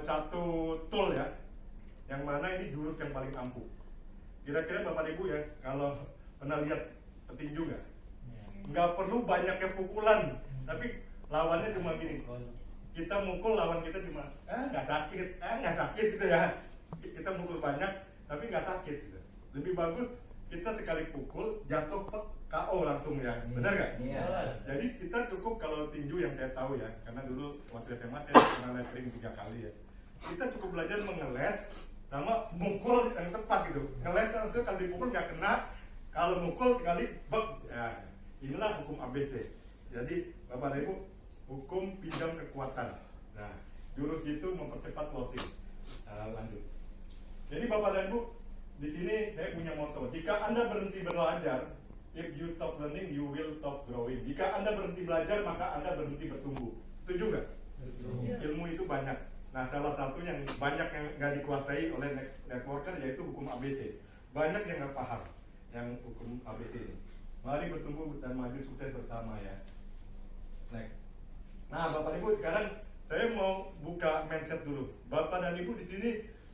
satu tool ya, yang mana ini jurus yang paling ampuh. Kira-kira Bapak Ibu ya, kalau pernah lihat petinju nggak perlu banyaknya pukulan, tapi lawannya cuma gini. Kita mukul lawan kita cuma nggak sakit gitu ya. Kita mukul banyak tapi nggak sakit gitu. Lebih bagus kita sekali pukul jatuh KO langsung ya, benar nggak? Iya. Jadi kita cukup kalau tinju yang saya tahu ya, karena dulu waktu SMA saya pernah leveling 3 kali ya. Kita cukup belajar mengeles sama mukul yang tepat gitu. Ngeles itu kalau dipukul nggak kena, kalau mukul sekali bek. Ya, inilah hukum ABC. Jadi Bapak dan Ibu, hukum pinjam kekuatan. Nah, jurus itu mempercepat closing. Lanjut. Jadi Bapak dan Ibu, di sini saya punya moto. Jika Anda berhenti belajar, if you stop learning, you will stop growing. Jika Anda berhenti belajar, maka Anda berhenti bertumbuh. Setuju nggak? Ilmu itu banyak. Nah, salah satu yang banyak yang nggak dikuasai oleh networker yaitu hukum ABC. Banyak yang nggak paham yang hukum ABC ini. Mari bertumbuh dan maju sukses bersama ya. Next. Nah, Bapak Ibu, sekarang saya mau buka mindset dulu. Bapak dan Ibu di sini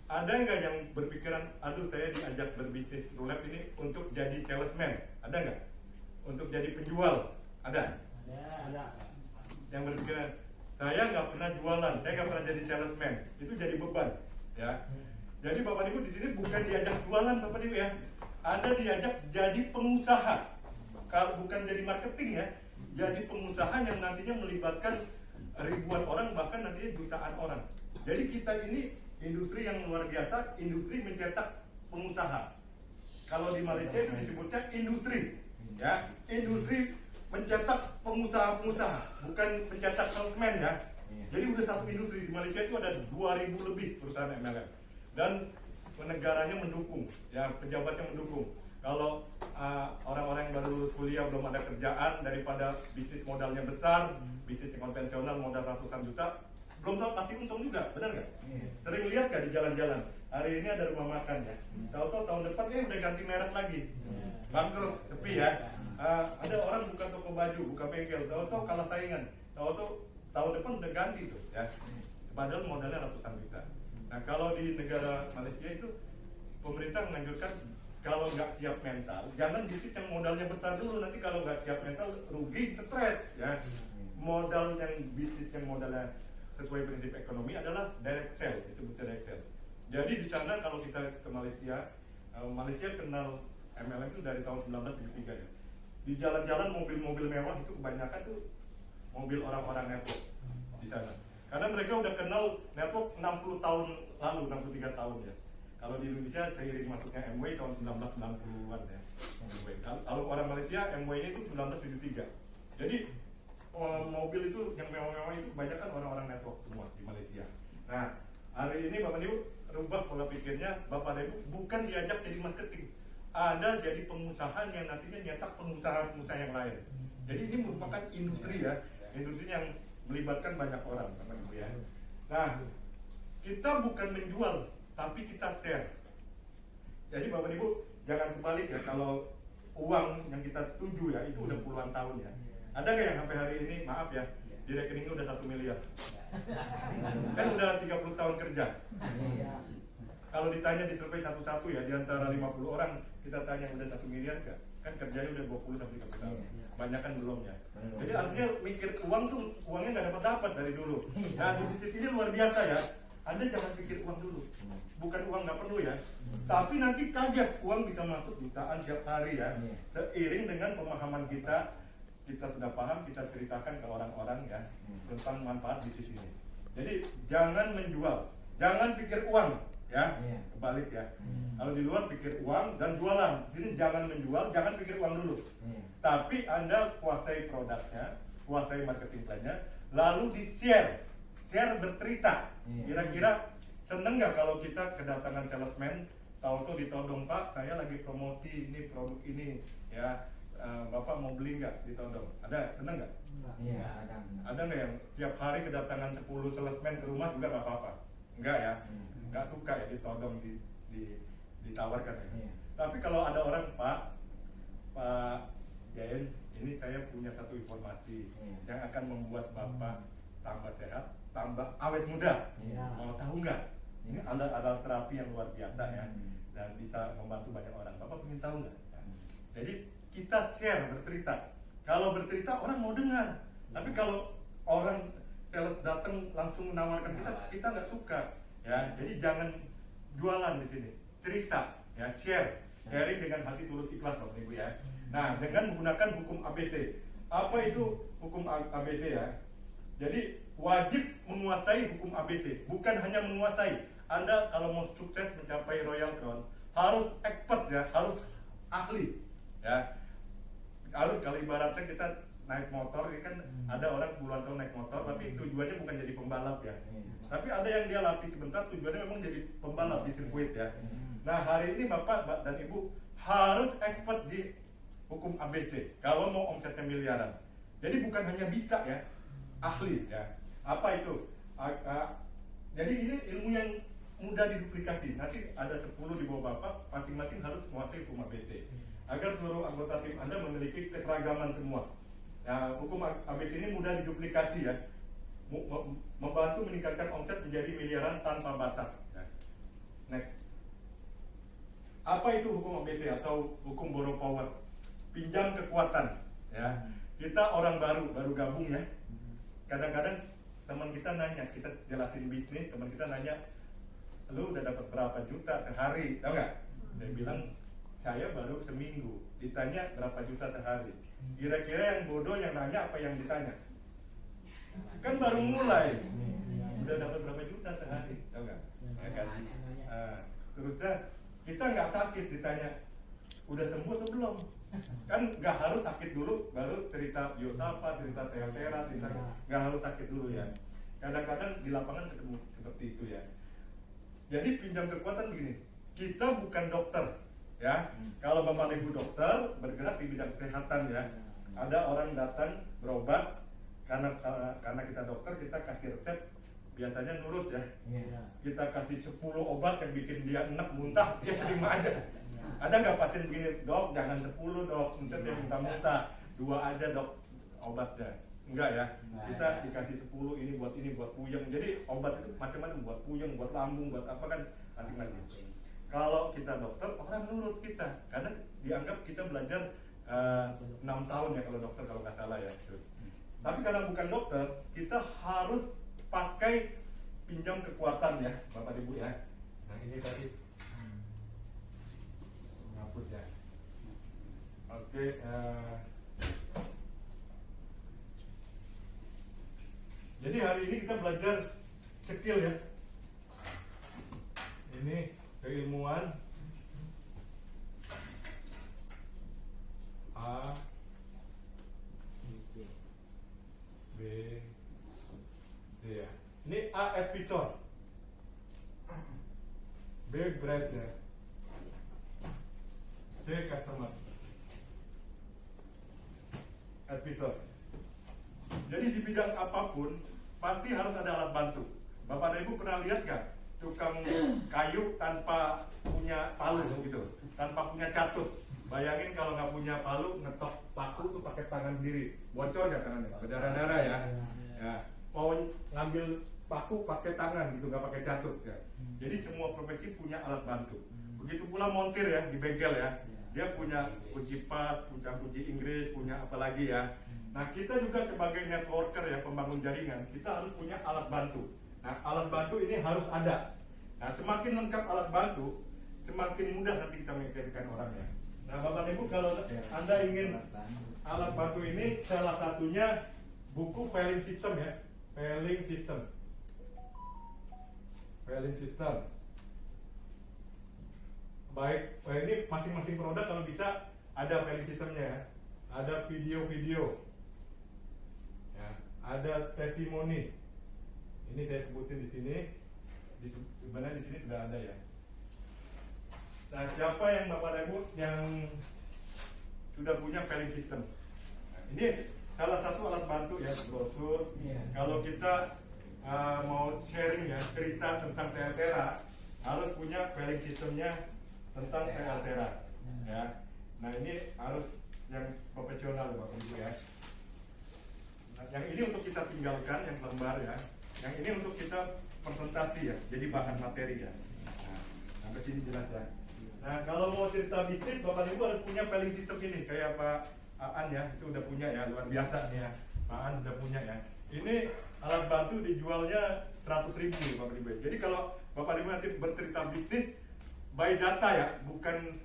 ada nggak yang berpikiran, aduh saya diajak berbisnis Rulab ini untuk jadi salesman? Ada nggak? Untuk jadi penjual? Ada? Ada. Yang berpikiran, saya nggak pernah jualan, saya nggak pernah jadi salesman. Itu jadi beban, ya. Jadi Bapak Ibu di sini bukan diajak jualan, Bapak Ibu ya. Ada diajak jadi pengusaha. Kalau bukan jadi marketing ya, jadi pengusaha yang nantinya melibatkan ribuan orang, bahkan nantinya jutaan orang. Jadi kita ini industri yang luar biasa, industri mencetak pengusaha. Kalau di Malaysia itu disebutnya industri, ya, industri mencetak pengusaha-pengusaha, bukan mencetak salesman ya. Jadi udah satu industri di Malaysia itu ada 2.000 lebih perusahaan MLM dan negaranya mendukung, ya, pejabatnya mendukung. Kalau orang-orang yang baru lulus kuliah belum ada kerjaan, daripada bisnis modalnya besar, bisnis konvensional modal ratusan juta, belum tahu pasti untung juga, benar nggak? Sering lihat nggak di jalan-jalan, hari ini ada rumah makan ya, tahu-tahu tahun depan udah ganti merek lagi, bangkrut, sepi ya. Ada orang buka toko baju, buka bengkel, tahu-tahu kalah saingan, tahu-tahu tahun depan udah ganti tuh, ya. Padahal modalnya ratusan juta. Nah, kalau di negara Malaysia itu pemerintah menganjurkan kalau nggak siap mental, jangan bisnis yang modalnya besar dulu. Nanti kalau nggak siap mental, rugi, stres, ya. Modal yang bisnis yang modalnya sesuai prinsip ekonomi adalah direct sell, disebut direct sell. Jadi di sana kalau kita ke Malaysia, Malaysia kenal MLM itu dari tahun 1973 ya. Di jalan-jalan mobil-mobil mewah itu kebanyakan tuh mobil orang-orang network di sana. Karena mereka udah kenal network 60 tahun lalu, 63 tahun ya. Kalau di Indonesia seiring masuknya MW tahun 1990-an ya. Kalau orang Malaysia MW itu 1973. Jadi mobil itu yang mewah-mewah itu kebanyakan orang-orang network semua di Malaysia. Nah, hari ini Bapak Ibu rubah pola pikirnya, Bapak Ibu bukan diajak jadi marketing. Ada jadi pengusaha yang nantinya nyetak pengusaha-pengusaha yang lain. Jadi ini merupakan industri ya, industri yang melibatkan banyak orang, Bapak Ibu ya. Nah, kita bukan menjual, tapi kita share. Jadi Bapak Ibu jangan kebalik ya, kalau uang yang kita tuju ya itu udah puluhan tahun ya. Ada nggak yang sampai hari ini, maaf ya, di rekeningnya udah 1 miliar? Kan udah 30 tahun kerja. Kalau ditanya di survei satu-satu ya, di antara 50 orang kita tanya udah 1 miliar nggak? Kan kerjanya udah 20 sampai 30 tahun. Banyak kan belum ya. Jadi artinya mikir uang tuh, uangnya nggak dapat dari dulu. Nah di titik ini luar biasa ya. Anda jangan pikir uang dulu. Bukan uang nggak perlu ya. Tapi nanti kaget uang bisa masuk jutaan tiap hari ya. Seiring dengan pemahaman kita sudah paham, kita ceritakan ke orang-orang ya tentang manfaat bisnis ini. Jadi jangan menjual, jangan pikir uang ya, kebalik ya. Kalau di luar pikir uang dan jualan, ini jangan menjual, jangan pikir uang dulu. Tapi Anda kuasai produknya, kuasai marketing plan-nya, lalu di-share, share bercerita. Kira-kira seneng nggak kalau kita kedatangan salesman, tahu-tahu ditodong, Pak, saya lagi promosi ini produk ini ya. Bapak mau beli nggak ditodong? Ada, seneng nggak? Iya, ada. Ada nggak yang tiap hari kedatangan 10 salesman ke rumah juga nggak apa-apa? Enggak ya? Nggak suka ya ditodong, ditawarkan ya. Tapi kalau ada orang, Pak Jain, ini saya punya satu informasi yang akan membuat Bapak tambah sehat, tambah awet muda. Iya. Mau tahu nggak? Ini adalah terapi yang luar biasa ya, dan bisa membantu banyak orang. Bapak ingin tahu nggak? Jadi kita share, bercerita. Kalau bercerita orang mau dengar, tapi kalau orang sales datang langsung menawarkan kita nggak suka. Ya, jadi jangan jualan di sini. Cerita, ya, sharing dengan hati tulus ikhlas, Bapak Ibu ya. Nah, dengan menggunakan hukum ABC. Apa itu hukum ABC ya? Jadi wajib menguasai hukum ABC, bukan hanya menguasai. Anda kalau mau sukses mencapai Royal Crown harus expert ya, harus ahli ya. Harus, kalau ibaratnya kita naik motor, ya kan ada orang puluhan tahun naik motor, tapi tujuannya bukan jadi pembalap ya. Tapi ada yang dia latih sebentar, tujuannya memang jadi pembalap di sirkuit ya. Nah, hari ini Bapak dan Ibu harus expert di hukum ABC kalau mau omsetnya miliaran. Jadi bukan hanya bisa ya, ahli ya. Apa itu? Jadi ini ilmu yang mudah diduplikasi. Nanti ada 10 di bawah Bapak, masing-masing harus menguasai hukum ABC agar seluruh anggota tim Anda memiliki keseragaman semua. Nah, hukum ABC ini mudah diduplikasi ya, membantu meningkatkan omset menjadi miliaran tanpa batas ya. Next. Apa itu hukum ABC atau hukum borrow power? Pinjam kekuatan ya. Kita orang baru gabung ya. Kadang-kadang teman kita nanya, kita jelasin bisnis, teman kita nanya, lu udah dapat berapa juta sehari, tau nggak? Dia bilang, saya baru seminggu. Ditanya berapa juta sehari. Kira-kira yang bodoh yang nanya apa yang ditanya? Kan baru mulai, udah dapat berapa juta sehari, tau nggak? Ya kan? Terusnya kita nggak sakit, ditanya udah sembuh atau belum? Kan nggak harus sakit dulu baru cerita biosapa, cerita teatera, cerita nggak harus sakit dulu ya. Kadang-kadang di lapangan ketemu seperti itu ya. Jadi pinjam kekuatan begini, kita bukan dokter ya. Kalau Bapak Ibu dokter bergerak di bidang kesehatan ya, ada orang datang berobat karena kita dokter, kita kasih resep, biasanya nurut ya. Kita kasih 10 obat yang bikin dia enak muntah, dia terima aja. Ada nggak pasien begini, dok jangan 10 dok, mungkin dia muntah-muntah, 2 aja dok obatnya. Enggak ya, kita dikasih 10 ini buat puyeng. Jadi obat itu macam-macam, buat puyeng, buat lambung, buat apa kan masing-masing. Kalau kita dokter, orang nurut kita, karena dianggap kita belajar 6 tahun ya kalau dokter, kalau nggak salah ya. Tapi karena bukan dokter, kita harus pakai pinjam kekuatan ya, Bapak Ibu ya. Nah ini tadi ngapus ya. Oke. Jadi hari ini kita belajar skill ya. Ini keilmuan A, B, C ya. Ini A episode, B bread ya, C customer episode. Jadi di bidang apapun pasti harus ada alat bantu. Bapak dan Ibu pernah lihat nggak tukang kayu tanpa punya palu gitu, tanpa punya catut? Bayangin kalau nggak punya palu, ngetok paku tuh pakai tangan sendiri, bocor ya tangannya, berdarah-darah ya. Ya, mau ngambil paku pakai tangan gitu, nggak pakai catut ya. Jadi semua profesi punya alat bantu. Begitu pula montir ya di bengkel ya, dia punya kunci pas, punya kunci Inggris, punya apa lagi ya. Nah kita juga sebagai networker ya, pembangun jaringan, kita harus punya alat bantu. Nah alat bantu ini harus ada. Nah semakin lengkap alat bantu, semakin mudah nanti kita mengirimkan orangnya. Nah Bapak Ibu kalau Anda ingin alat bantu ini, salah satunya buku filing system ya, filing system. Baik, ini masing-masing produk kalau bisa ada filing systemnya ya, ada video-video. Ya, ada testimoni. Ini saya sebutin di sini. Sebenarnya di sini sudah ada ya. Nah, siapa yang Bapak dan Ibu yang sudah punya filing system? Nah, ini salah satu alat bantu ya, brosur. Kalau kita mau sharing ya, cerita tentang teatera, harus punya filing systemnya tentang teatera. Ya. Nah, ini harus yang profesional Bapak Ibu ya. Yang ini untuk kita tinggalkan yang lembar ya. Yang ini untuk kita presentasi ya, jadi bahan materi ya. Nah, sampai sini jelas ya. Nah, kalau mau cerita bisnis, Bapak Ibu harus punya pelling system ini, kayak Pak Aan ya, itu udah punya ya, luar biasa nih ya. Pak Aan udah punya ya. Ini alat bantu dijualnya 100.000 Bapak Ibu. Jadi kalau Bapak Ibu nanti bercerita bisnis, by data ya, bukan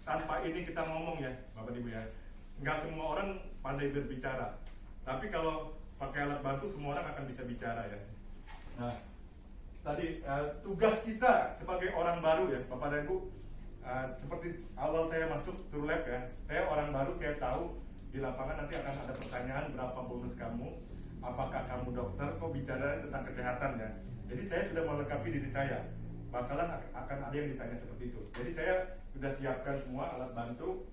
tanpa ini kita ngomong ya, Bapak Ibu ya. Nggak semua orang pandai berbicara. Tapi kalau pakai alat bantu, semua orang akan bisa bicara ya. Nah, tadi tugas kita sebagai orang baru ya, Bapak dan Ibu, seperti awal saya masuk True Lab ya, saya orang baru, saya tahu di lapangan nanti akan ada pertanyaan berapa bonus kamu, apakah kamu dokter, kok bicara tentang kesehatan ya. Jadi saya sudah melengkapi diri saya, bakalan akan ada yang ditanya seperti itu. Jadi saya sudah siapkan semua alat bantu.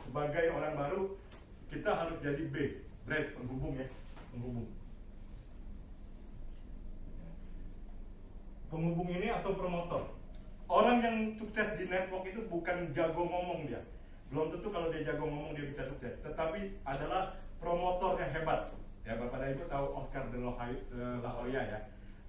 Sebagai orang baru, kita harus jadi bridge, penghubung ya, penghubung. Penghubung ini atau promotor. Orang yang sukses di network itu bukan jago ngomong dia. Belum tentu kalau dia jago ngomong dia bisa sukses. Tetapi adalah promotor yang hebat. Ya, Bapak dan Ibu tahu Oscar de la Hoya ya.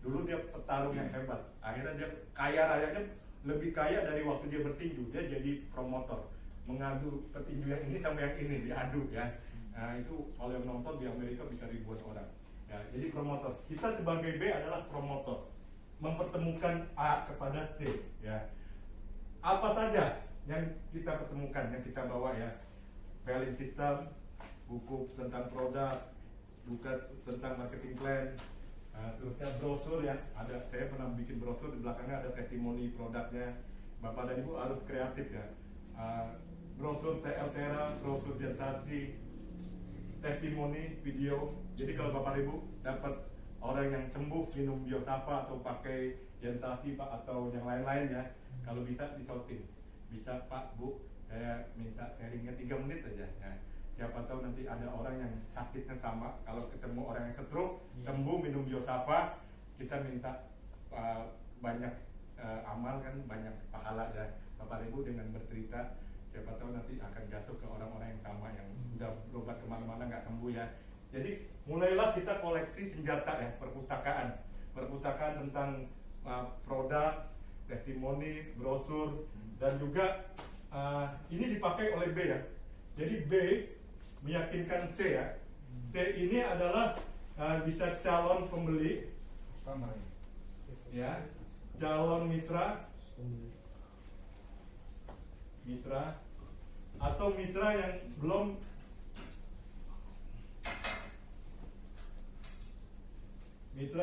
Dulu dia petarung yang hebat. Akhirnya dia kaya rayanya lebih kaya dari waktu dia bertinju. Dia jadi promotor. Mengadu petinju yang ini sama yang ini, diadu ya. Nah, itu kalau yang nonton di Amerika bisa ribuan orang. Ya, jadi promotor. Kita sebagai B adalah promotor. Mempertemukan A kepada C ya. Apa saja yang kita pertemukan, yang kita bawa ya, value system, buku tentang produk, buku tentang marketing plan, terusnya brosur ya, ada, saya pernah bikin brosur, di belakangnya ada testimoni produknya. Bapak dan Ibu harus kreatif ya. Brosur TLTera, brosur sensasi, testimoni video. Jadi kalau Bapak Ibu dapat orang yang sembuh minum Biosapa atau pakai Gensasi Pak atau yang lain-lain ya, kalau bisa disortir. Bisa Pak, Bu, saya minta sharingnya 3 menit aja ya. Siapa tahu nanti ada orang yang sakitnya sama, kalau ketemu orang yang stroke, sembuh minum Biosapa, kita minta banyak amal kan, banyak pahala ya. Bapak Ibu dengan bercerita, siapa tahu nanti akan jatuh ke orang-orang yang sama, yang udah berobat kemana-mana nggak sembuh ya. Jadi mulailah kita koleksi senjata ya, perpustakaan tentang produk, testimoni, brosur, dan juga ini dipakai oleh B ya. Jadi B meyakinkan C ya. C ini adalah bisa calon pembeli, ya, calon mitra, atau mitra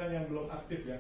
yang belum aktif ya.